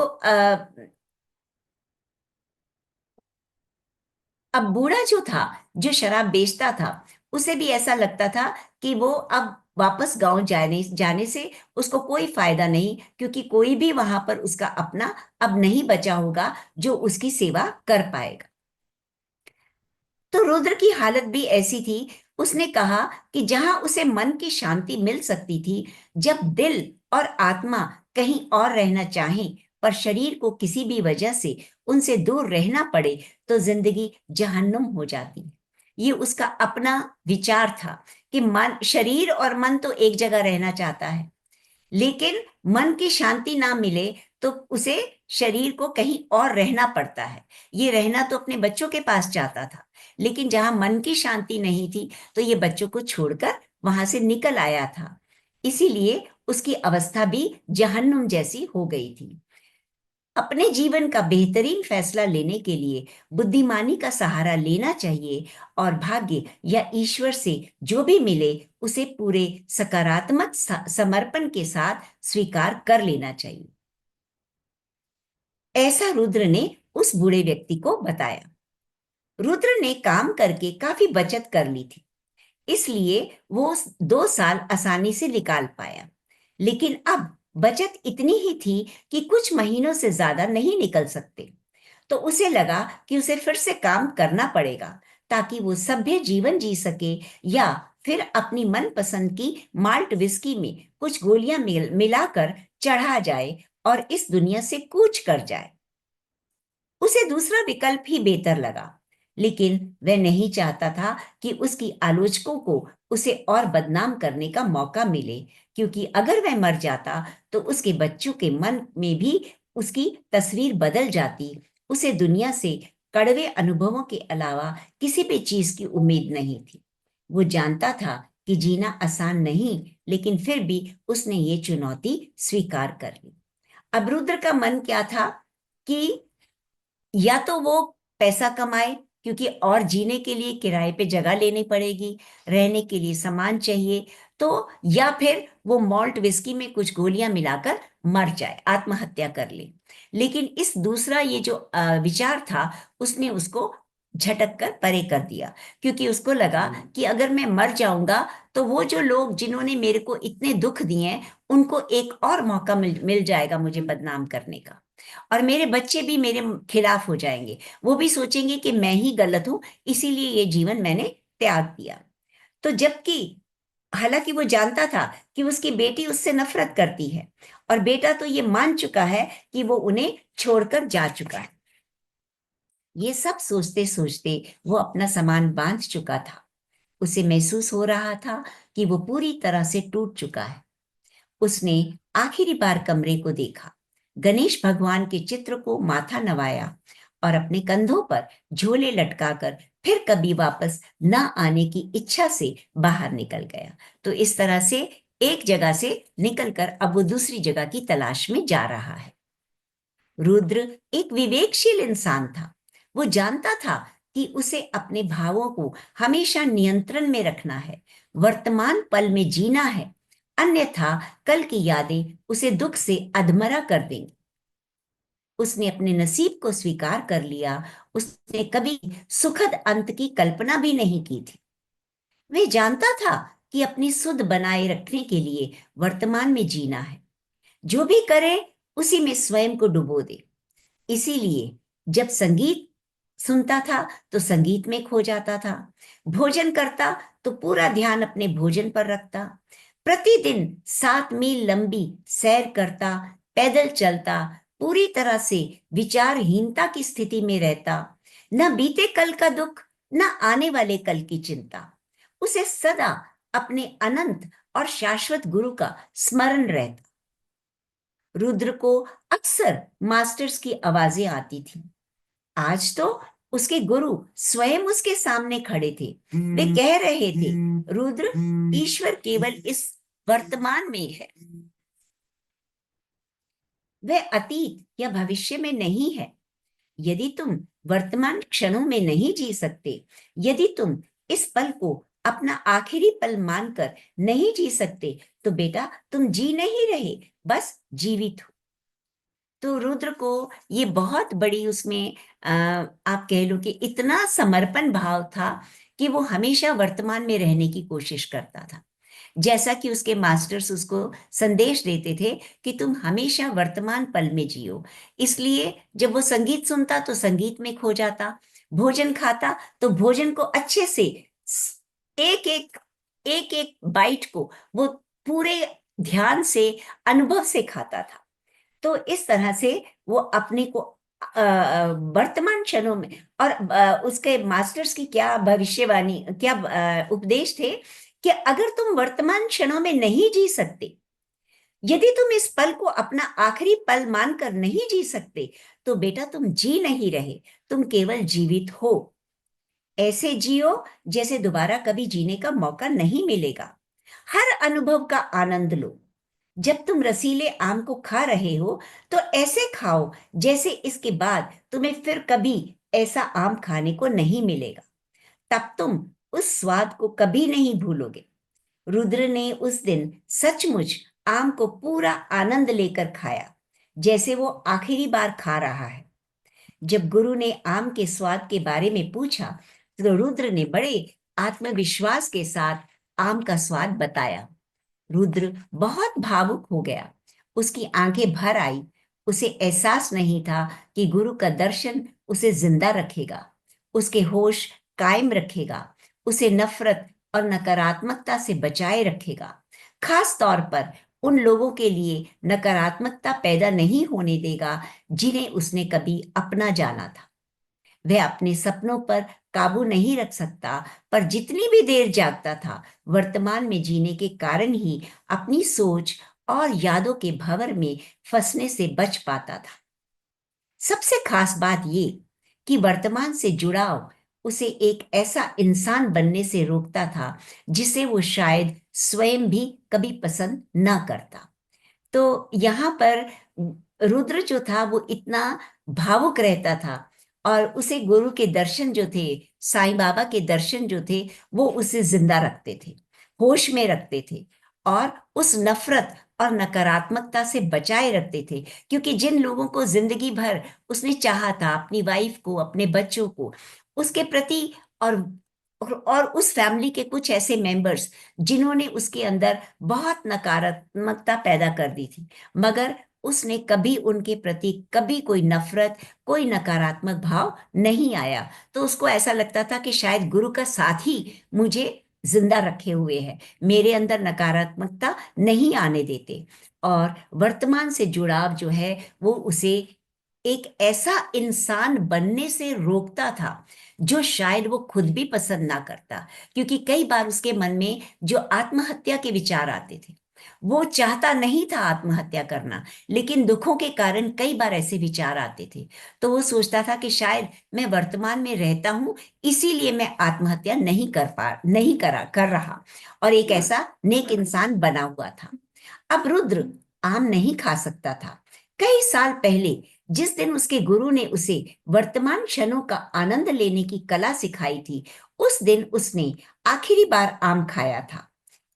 अब बूढ़ा जो था, जो शराब बेचता था, उसे भी ऐसा लगता था कि वो अब वापस गांव जाने जाने से उसको कोई फायदा नहीं, क्योंकि कोई भी वहां पर उसका अपना अब नहीं बचा होगा जो उसकी सेवा कर पाएगा। तो रुद्र की हालत भी ऐसी थी। उसने कहा कि जहां उसे मन की शांति मिल सकती थी, जब दिल और आत्मा कहीं और रहना चाहे पर शरीर को किसी भी वजह से उनसे दूर रहना पड़े, तो जिंदगी जहन्नुम हो जाती है। ये उसका अपना विचार था कि मन, शरीर और मन तो एक जगह रहना चाहता है, लेकिन मन की शांति ना मिले तो उसे शरीर को कहीं और रहना पड़ता है। ये रहना तो अपने बच्चों के पास चाहता था, लेकिन जहां मन की शांति नहीं थी तो ये बच्चों को छोड़कर वहां से निकल आया था। इसीलिए उसकी अवस्था भी जहन्नुम जैसी हो गई थी। अपने जीवन का बेहतरीन फैसला लेने के लिए बुद्धिमानी का सहारा लेना चाहिए, और भाग्य या ईश्वर से जो भी मिले उसे पूरे सकारात्मक समर्पण के साथ स्वीकार कर लेना चाहिए। ऐसा रुद्र ने उस बूढ़े व्यक्ति को बताया। रुद्र ने काम करके काफी बचत कर ली थी, इसलिए वो 2 साल आसानी से निकाल पाया। लेकिन अब बचत इतनी ही थी कि कुछ महीनों से ज्यादा नहीं निकल सकते। तो उसे लगा कि उसे फिर से काम करना पड़ेगा, ताकि वो सभ्य जीवन जी सके, या फिर अपनी मनपसंद की माल्ट विस्की में कुछ गोलियां मिलाकर चढ़ा जाए और इस दुनिया से कूच कर जाए। उसे दूसरा विकल्प ही बेहतर लगा, लेकिन वह नहीं चाहता था कि उसकी आलोचकों को उसे और बदनाम करने का मौका मिले, क्योंकि अगर वह मर जाता तो उसके बच्चों के मन में भी उसकी तस्वीर बदल जाती। उसे दुनिया से कड़वे अनुभवों के अलावा किसी भी चीज की उम्मीद नहीं थी। वो जानता था कि जीना आसान नहीं, लेकिन फिर भी उसने ये चुनौती स्वीकार कर ली। अब रुद्र का मन क्या था कि या तो वो पैसा कमाए, क्योंकि और जीने के लिए किराए पे जगह लेनी पड़ेगी, रहने के लिए सामान चाहिए, तो या फिर वो मॉल्ट विस्की में कुछ गोलियां मिलाकर मर जाए, आत्महत्या कर ले। लेकिन इस दूसरा ये जो विचार था, उसने उसको झटक कर परे कर दिया, क्योंकि उसको लगा कि अगर मैं मर जाऊंगा तो वो जो लोग जिन्होंने मेरे को इतने दुख दिए हैं, उनको एक और मौका मिल जाएगा मुझे बदनाम करने का, और मेरे बच्चे भी मेरे खिलाफ हो जाएंगे। वो भी सोचेंगे कि मैं ही गलत हूं, इसीलिए ये जीवन मैंने त्याग दिया। तो जबकि हालांकि वो जानता था कि उसकी बेटी उससे नफरत करती है, और बेटा तो ये मान चुका है कि वो उन्हें छोड़कर जा चुका है। ये सब सोचते सोचते वो अपना सामान बांध चुका था। उसे महसूस हो रहा था कि वो पूरी तरह से टूट चुका है। उसने आखिरी बार कमरे को देखा, गणेश भगवान के चित्र को माथा नवाया, और अपने कंधों पर झोले लटकाकर फिर कभी वापस न आने की इच्छा से बाहर निकल गया। तो इस तरह से एक जगह से निकलकर अब वो दूसरी जगह की तलाश में जा रहा है। रुद्र एक विवेकशील इंसान था। वो जानता था कि उसे अपने भावों को हमेशा नियंत्रण में रखना है, वर्तमान पल में जीना है, अन्यथा कल की यादें उसे दुख से अधमरा कर देंगी। उसने अपने नसीब को स्वीकार कर लिया। उसने कभी सुखद अंत की कल्पना भी नहीं की थी। वह जानता था कि अपनी सुध बनाए रखने के लिए वर्तमान में जीना है। जो भी करे उसी में स्वयं को डुबो दे। इसीलिए जब संगीत सुनता था तो संगीत में खो जाता था, भोजन करता तो पूरा ध्यान अपने भोजन पर रखता, प्रतिदिन 7 मील लंबी सैर करता, पैदल चलता, पूरी तरह से विचारहीनता की स्थिति में रहता, न बीते कल का दुख, न आने वाले कल की चिंता। उसे सदा अपने अनंत और शाश्वत गुरु का स्मरण रहता। रुद्र को अक्सर मास्टर्स की आवाजें आती थी। आज तो उसके गुरु स्वयं उसके सामने खड़े थे। वे कह रहे थे, रुद्र, ईश्वर केवल इस वर्तमान में है, वह अतीत या भविष्य में नहीं है। यदि तुम वर्तमान क्षणों में नहीं जी सकते, यदि तुम इस पल को अपना आखिरी पल मानकर नहीं जी सकते, तो बेटा तुम जी नहीं रहे, बस जीवित हो। तो रुद्र को ये बहुत बड़ी उसमें आप कह लो कि इतना समर्पण भाव था कि वो हमेशा वर्तमान में रहने की कोशिश करता था। जैसा कि उसके मास्टर्स उसको संदेश देते थे कि तुम हमेशा वर्तमान पल में जियो। इसलिए जब वो संगीत सुनता तो संगीत में खो जाता, भोजन खाता तो भोजन को अच्छे से एक एक एक बाइट को वो पूरे ध्यान से, अनुभव से खाता था। तो इस तरह से वो अपने को वर्तमान क्षणों में, और उसके मास्टर्स की क्या भविष्यवाणी, क्या उपदेश थे कि अगर तुम वर्तमान क्षणों में नहीं जी सकते, यदि तुम इस पल को अपना आखिरी पल मानकर नहीं जी सकते, तो बेटा तुम जी नहीं रहे, तुम केवल जीवित हो। ऐसे जियो जैसे दोबारा कभी जीने का मौका नहीं मिलेगा। हर अनुभव का आनंद लो। जब तुम रसीले आम को खा रहे हो, तो ऐसे खाओ जैसे इसके बाद तुम्हें फिर कभी ऐसा आम खाने को नहीं मिलेगा। तब तुम उस स्वाद को कभी नहीं भूलोगे। रुद्र ने उस दिन सचमुच आम को पूरा आनंद लेकर खाया, जैसे वो आखिरी बार खा रहा है। जब गुरु ने आम के स्वाद के बारे में पूछा, तो रुद्र ने बड़े आत्मविश्वास के साथ आम का स्वाद बताया। रुद्र बहुत भावुक हो गया, उसकी आंखें भर आई। उसे एहसास नहीं था कि गुरु का दर्शन उसे जिंदा रखेगा, उसके होश कायम रखेगा, उसे नफरत और नकारात्मकता से बचाए रखेगा। खास तौर पर उन लोगों के लिए नकारात्मकता पैदा नहीं होने देगा जिन्हें उसने कभी अपना जाना था। वह अपने सपनों पर काबू नहीं रख सकता, पर जितनी भी देर जागता था, वर्तमान में जीने के कारण ही अपनी सोच और यादों के भंवर में फंसने से बच पाता था। सबसे खास बात ये कि वर्तमान से जुड़ाव उसे एक ऐसा इंसान बनने से रोकता था जिसे वो शायद स्वयं भी कभी पसंद ना करता। तो यहाँ पर रुद्र जो था वो इतना भावुक रहता था, और उसे गुरु के दर्शन जो थे, साईं बाबा के दर्शन जो थे, वो उसे जिंदा रखते थे, होश में रखते थे, और उस नफरत और नकारात्मकता से बचाए रखते थे। क्योंकि जिन लोगों को जिंदगी भर उसने चाहा था, अपनी वाइफ को, अपने बच्चों को, उसके प्रति, और और उस फैमिली के कुछ ऐसे मेंबर्स जिन्होंने उसके अंदर बहुत नकारात्मकता पैदा कर दी थी, मगर उसने कभी उनके प्रति कभी कोई नफरत, कोई नकारात्मक भाव नहीं आया। तो उसको ऐसा लगता था कि शायद गुरु का साथ ही मुझे जिंदा रखे हुए है, मेरे अंदर नकारात्मकता नहीं आने देते। और वर्तमान से जुड़ाव जो है वो उसे एक ऐसा इंसान बनने से रोकता था जो शायद वो खुद भी पसंद ना करता। क्योंकि कई बार उसके मन में जो आत्महत्या के विचार आते थे, वो चाहता नहीं था आत्महत्या करना, लेकिन दुखों के कारण कई बार ऐसे विचार आते थे। तो वो सोचता था कि शायद मैं वर्तमान में रहता हूं, इसीलिए मैं आत्महत्या नहीं कर रहा, और एक ऐसा नेक इंसान बना हुआ था। अब रुद्र आम नहीं खा सकता था। कई साल पहले जिस दिन उसके गुरु ने उसे वर्तमान क्षणों का आनंद लेने की कला सिखाई थी, उस दिन उसने आखिरी बार आम खाया था।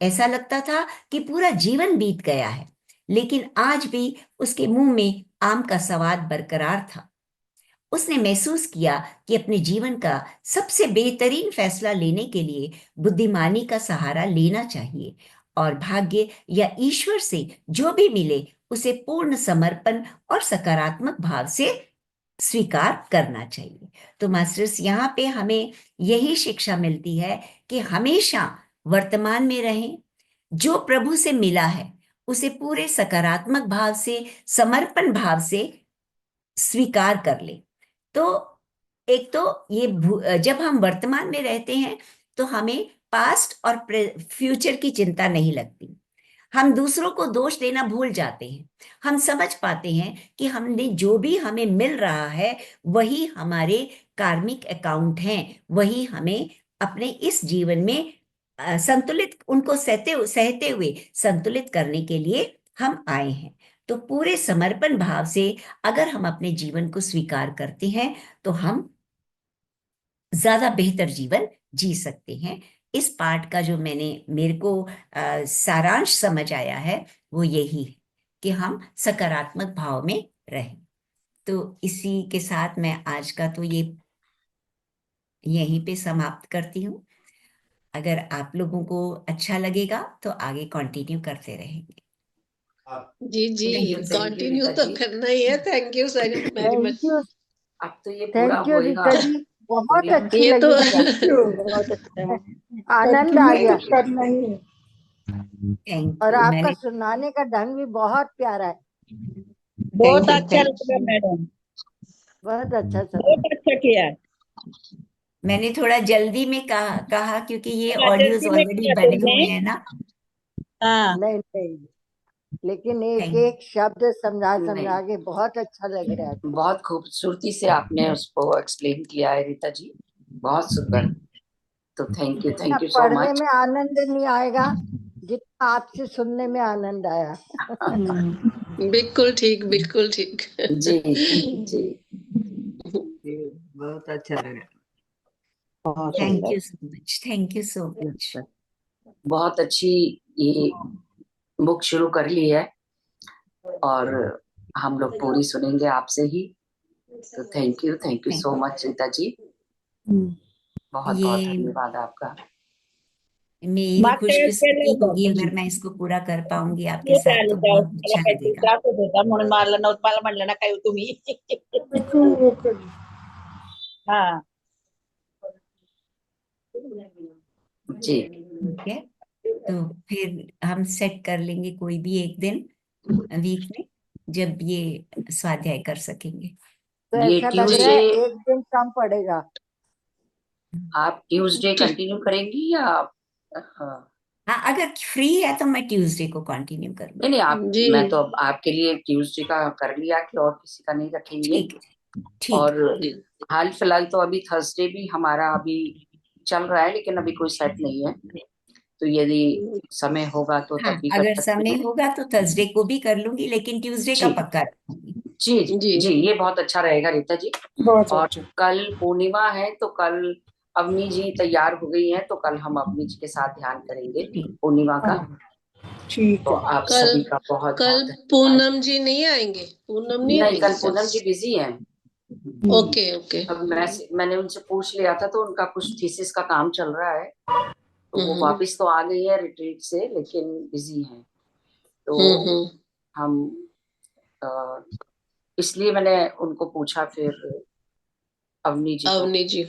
ऐसा लगता था कि पूरा जीवन बीत गया है, लेकिन आज भी उसके मुंह में आम का स्वाद बरकरार था। उसने महसूस किया कि अपने जीवन का सबसे बेहतरीन फैसला लेने के लिए बुद्धिमानी का सहारा लेना चाहिए, और भाग्य या ईश्वर से जो भी मिले उसे पूर्ण समर्पण और सकारात्मक भाव से स्वीकार करना चाहिए। तो मास्टर्स, यहाँ पे हमें यही शिक्षा मिलती है कि हमेशा वर्तमान में रहें। जो प्रभु से मिला है उसे पूरे सकारात्मक भाव से, समर्पण भाव से स्वीकार कर ले। तो एक तो जब हम वर्तमान में रहते हैं तो हमें पास्ट और फ्यूचर की चिंता नहीं लगती। हम दूसरों को दोष देना भूल जाते हैं। हम समझ पाते हैं कि हमने जो भी हमें मिल रहा है वही हमारे कार्मिक अकाउंट हैं, वही हमें अपने इस जीवन में संतुलित, उनको सहते हुए संतुलित करने के लिए हम आए हैं। तो पूरे समर्पण भाव से अगर हम अपने जीवन को स्वीकार करते हैं तो हम ज्यादा बेहतर जीवन जी सकते हैं। इस पाठ का जो मेरे को सारांश समझ आया है वो यही है कि हम सकारात्मक भाव में रहें। तो इसी के साथ मैं आज का तो ये यहीं पे समाप्त करती हूँ। अगर आप लोगों को अच्छा लगेगा तो आगे कंटिन्यू करते रहेंगे। जी जी, थैंक यू कंटिन्यू रीता तो जी। करना ही है। Thank you very thank much. You, अब तो ये पूरा थैंक यू होएगा रीता जी, बहुत पूरी। अच्छी ये तो लगी मुझे, बहुत अच्छा है। आनंद आ गया। कंटिन्यू करना ही है। थैंक और यू। आपका मैंने सुनाने का ढंग भी बहुत प्यारा है, बहुत थैंक अच्छा यू। लगा मैडम, बहुत अच्छा सुना। बहुत अच्छा किया। मैंने थोड़ा जल्दी में कहा क्योंकि ये हाँ, ऑडियोज जल्दी में ऑलरेडी किया बने तुमने। हुए हैं ना। हाँ, नहीं नहीं, लेकिन एक थैंक एक शब्द समझा नहीं, के बहुत अच्छा लग रहा है। बहुत खूबसूरती से आपने उसको एक्सप्लेन किया है रीता जी, बहुत सुंदर। तो इतना थैंक यू सो पढ़ने मच। में आनंद नहीं आएगा जितना आपसे सुनने में आनंद आया। बिल्कुल ठीक, बिल्कुल ठीक। जी जी, बहुत अच्छा लगा, बहुत थैंक सुंदर। You so much, thank you so much. बहुत अच्छी ये बुक शुरू कर ली है और हम लोग पूरी सुनेंगे आपसे ही। तो thank you so much Rita ji, बहुत बहुत ये धन्यवाद आपका। मेरी ಮತ್ತೆ खुशकिस्मती होगी अगर मैं इसको पूरा कर पाऊंगी आपके येत साथ, आलो तो जाऊ बहुत मला अच्छा काहीतरी लगेगा। त्रास होत होता म्हणून मला म्हणलं ना काय तुम्ही. हाँ, जी ठीक है, तो फिर हम सेट कर लेंगे कोई भी एक दिन वीक में जब ये स्वाध्याय कर सकेंगे। तो ये ऐसा लग रहा ट्यूसडे, है एक दिन कम पड़ेगा। आप ट्यूसडे ठीक। कंटिन्यू करेंगी या हाँ? हाँ, अगर फ्री है तो मैं ट्यूसडे को कंटिन्यू नहीं करूंगी। नहीं, आप, जी मैं तो अब आपके लिए ट्यूसडे का कर लिया कि और किसी का नहीं रखेंगे। ठीक ठीक। और हाल फिलहाल तो अभी थर्सडे भी हमारा अभी चल रहा है, लेकिन अभी कोई सेट नहीं है। तो यदि समय होगा तो हाँ, तब भी कर अगर सकते समय हैं। होगा तो थर्सडे को भी कर लूंगी, लेकिन ट्यूसडे का जी पक्का रखूंगी। जी जी। जी, ये बहुत अच्छा रहेगा रीता जी। बहुत और अच्छा। कल पूर्णिमा है तो कल अवनी जी तैयार हो गई हैं, तो कल हम अवनी जी के साथ ध्यान करेंगे ठीक। पूर्णिमा का। हाँ, ठीक तो है। आप कल सभी का बहुत कल बहुत धन्यवाद। पूनम जी नहीं आएंगे? पूनम नहीं नहीं, कल आएंगे कल? पूनम जी बिजी हैं। Okay okay. अब मैंने उनसे पूछ लिया था, तो उनका कुछ थीसिस का काम चल रहा है, तो वो हम्म वापस तो आ गई है रिट्रीट से, लेकिन बिजी हैं। तो हम्म। हम इसलिए मैंने उनको पूछा फिर अवनी जी को। अवनी जी।